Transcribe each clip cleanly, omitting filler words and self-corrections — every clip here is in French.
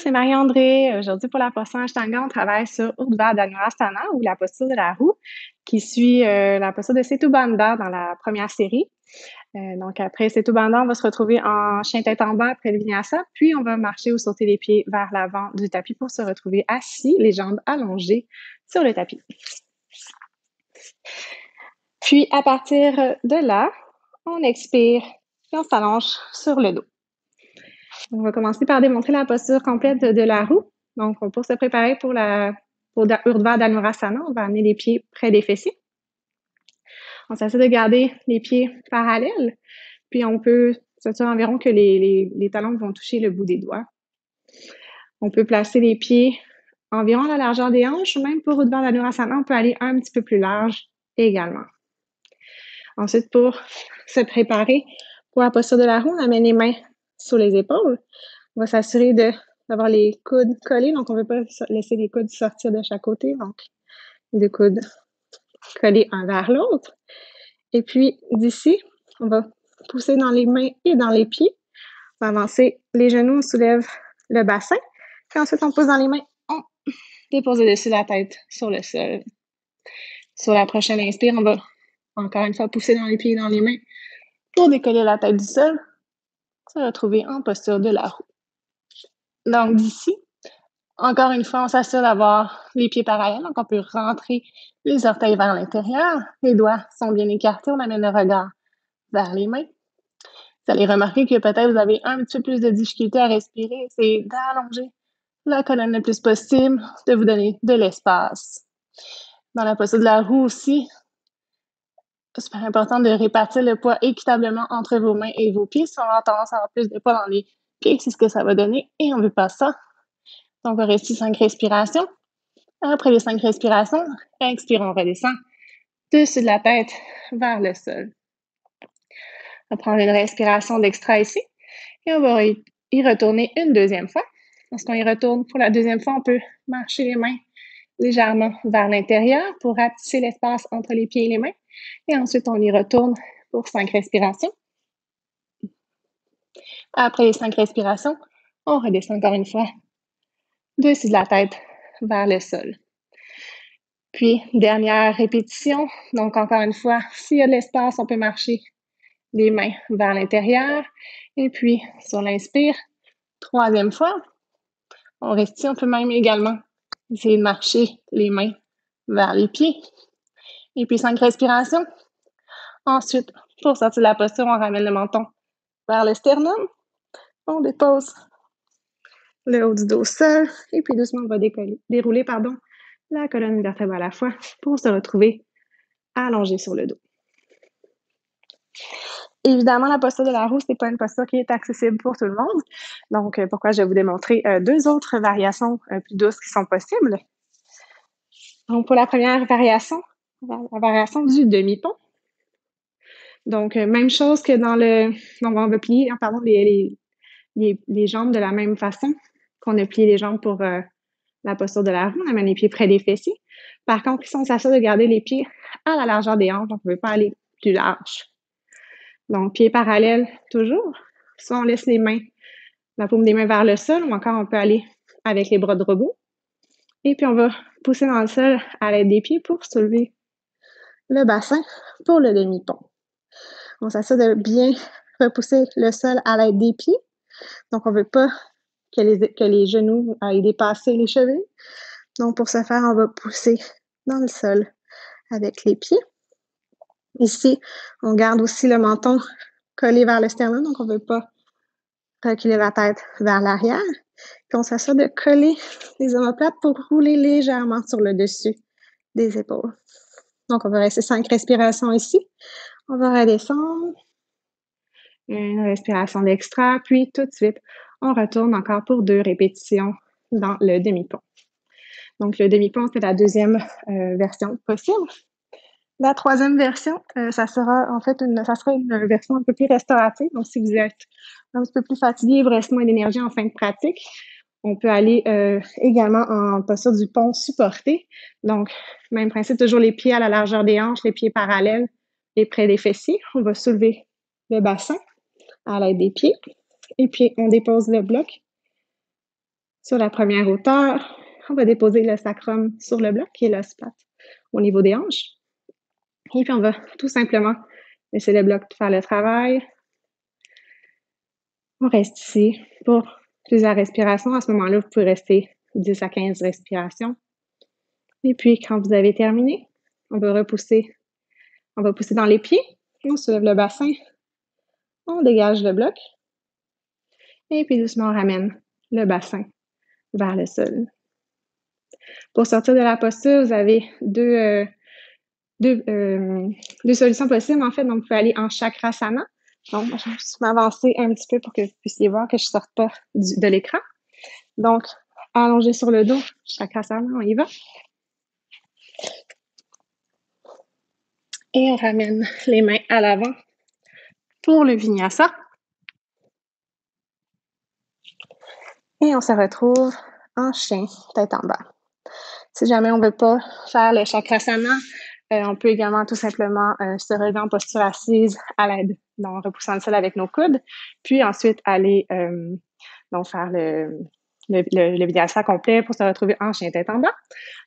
c'est Marie-André. Aujourd'hui, pour la posture Ashtanga, on travaille sur Urdhva Dhanurasana ou la posture de la roue qui suit la posture de Setu Bandha dans la première série. Donc, après Setu Bandha, on va se retrouver en chien tête en bas après le Vinyasa, puis on va marcher ou sauter les pieds vers l'avant du tapis pour se retrouver assis, les jambes allongées sur le tapis. Puis, à partir de là, on expire et on s'allonge sur le dos. On va commencer par démontrer la posture complète de la roue. Donc, pour se préparer pour Urdhva Dhanurasana, on va amener les pieds près des fessiers. On s'assure de garder les pieds parallèles, puis on peut s'assurer environ que les talons vont toucher le bout des doigts. On peut placer les pieds environ à la largeur des hanches, ou même pour Urdhva Dhanurasana, on peut aller un petit peu plus large également. Ensuite, pour se préparer pour la posture de la roue, on amène les mains sur les épaules. On va s'assurer d'avoir les coudes collés, donc on ne veut pas laisser les coudes sortir de chaque côté, donc les coudes collés un vers l'autre. Et puis d'ici, on va pousser dans les mains et dans les pieds. On va avancer les genoux, on soulève le bassin, puis ensuite on pousse dans les mains, on dépose dessus la tête sur le sol. Sur la prochaine inspire, on va encore une fois pousser dans les pieds et dans les mains pour décoller la tête du sol, se retrouver en posture de la roue. Donc d'ici, encore une fois, on s'assure d'avoir les pieds parallèles, donc on peut rentrer les orteils vers l'intérieur, les doigts sont bien écartés, on amène le regard vers les mains. Vous allez remarquer que peut-être vous avez un petit peu plus de difficulté à respirer, c'est d'allonger la colonne le plus possible, de vous donner de l'espace. Dans la posture de la roue aussi, super important de répartir le poids équitablement entre vos mains et vos pieds. Si on a tendance à avoir plus de poids dans les pieds, c'est ce que ça va donner et on ne veut pas ça. Donc, on va rester 5 respirations. Après les 5 respirations, expire, on redescend dessus de la tête vers le sol. On va prendre une respiration d'extra ici et on va y retourner une deuxième fois. Lorsqu'on y retourne pour la deuxième fois, on peut marcher les mains légèrement vers l'intérieur pour rapetisser l'espace entre les pieds et les mains. Et ensuite, on y retourne pour 5 respirations. Après les 5 respirations, on redescend encore une fois dessus de la tête vers le sol. Puis, dernière répétition. Donc, encore une fois, s'il y a de l'espace, on peut marcher les mains vers l'intérieur. Et puis, sur l'inspire, troisième fois, on reste ici. On peut même également essayer de marcher les mains vers les pieds. Et puis, 5 respirations. Ensuite, pour sortir de la posture, on ramène le menton vers le sternum. On dépose le haut du dos seul. Et puis, doucement, on va dérouler la colonne vertébrale à la fois pour se retrouver allongé sur le dos. Évidemment, la posture de la roue, ce n'est pas une posture qui est accessible pour tout le monde. Donc, pourquoi je vais vous démontrer 2 autres variations plus douces qui sont possibles. Donc, pour la première variation, la variation du demi-pont. Donc, même chose que dans le... Donc, on va plier les jambes de la même façon qu'on a plié les jambes pour la posture de la roue. On amène les pieds près des fessiers. Par contre, ici, on s'assure de garder les pieds à la largeur des hanches. Donc, on ne veut pas aller plus large. Donc, pieds parallèles toujours. Soit on laisse la paume des mains vers le sol, ou encore on peut aller avec les bras de robot. Et puis, on va pousser dans le sol à l'aide des pieds pour soulever le bassin pour le demi-pont. On s'assure de bien repousser le sol à l'aide des pieds. Donc, on ne veut pas que les genoux aillent dépasser les chevilles. Donc, pour ce faire, on va pousser dans le sol avec les pieds. Ici, on garde aussi le menton collé vers le sternum, donc on ne veut pas reculer la tête vers l'arrière. Puis on s'assure de coller les omoplates pour rouler légèrement sur le dessus des épaules. Donc, on va rester 5 respirations ici. On va redescendre. Une respiration d'extra, puis tout de suite, on retourne encore pour 2 répétitions dans le demi-pont. Donc, le demi-pont, c'est la deuxième version possible. La troisième version, ça sera une version un peu plus restaurative. Donc, si vous êtes un petit peu plus fatigué, il vous reste moins d'énergie en fin de pratique, on peut aller également en posture du pont supporté. Donc, même principe, toujours les pieds à la largeur des hanches, les pieds parallèles et près des fessiers. On va soulever le bassin à l'aide des pieds. Et puis, on dépose le bloc Sur la première hauteur, on va déposer le sacrum sur le bloc qui est l'os plate au niveau des hanches. Et puis, on va tout simplement laisser le bloc faire le travail. On reste ici pour plusieurs respirations. À ce moment-là, vous pouvez rester 10 à 15 respirations. Et puis, quand vous avez terminé, on va pousser dans les pieds. On soulève le bassin. On dégage le bloc. Et puis, doucement, on ramène le bassin vers le sol. Pour sortir de la posture, vous avez deux solutions possibles, en fait. Donc, vous pouvez aller en chakrasana. Donc, je vais juste m'avancer un petit peu pour que vous puissiez voir que je ne sorte pas de l'écran. Donc, allongé sur le dos, chakrasana, on y va. Et on ramène les mains à l'avant pour le vinyasa. Et on se retrouve en chien, tête en bas. Si jamais on ne veut pas faire le chakrasana, on peut également tout simplement se relever en posture assise à l'aide, donc en repoussant le sol avec nos coudes, puis ensuite aller donc faire le vinyasa complet pour se retrouver en chien tête en bas.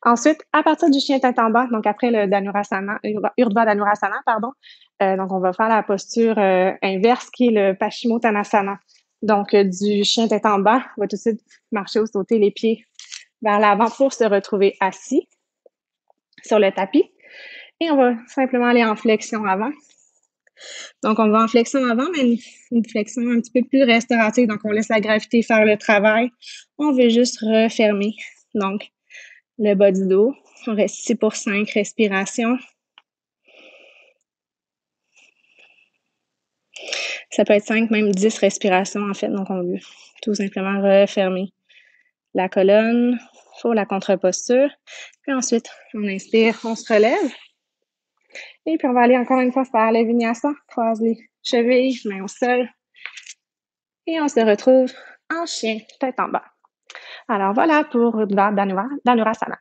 Ensuite, à partir du chien tête en bas, donc après le Dhanurasana, Urdhva Dhanurasana, pardon, donc on va faire la posture inverse qui est le Paschimottanasana. Donc du chien tête en bas, on va tout de suite marcher ou sauter les pieds vers l'avant pour se retrouver assis sur le tapis. Et on va simplement aller en flexion avant. Donc, on va en flexion avant, mais une flexion un petit peu plus restaurative. Donc, on laisse la gravité faire le travail. On veut juste refermer. Donc, le bas du dos. On reste ici pour 5 respirations. Ça peut être 5, même 10 respirations, en fait. Donc, on veut tout simplement refermer la colonne pour la contre-posture. Puis ensuite, on inspire, on se relève. Et puis, on va aller encore une fois faire le vinyasa. Croise les chevilles, mains au sol. Et on se retrouve en chien, tête en bas. Alors voilà pour Urdhva Dhanurasana.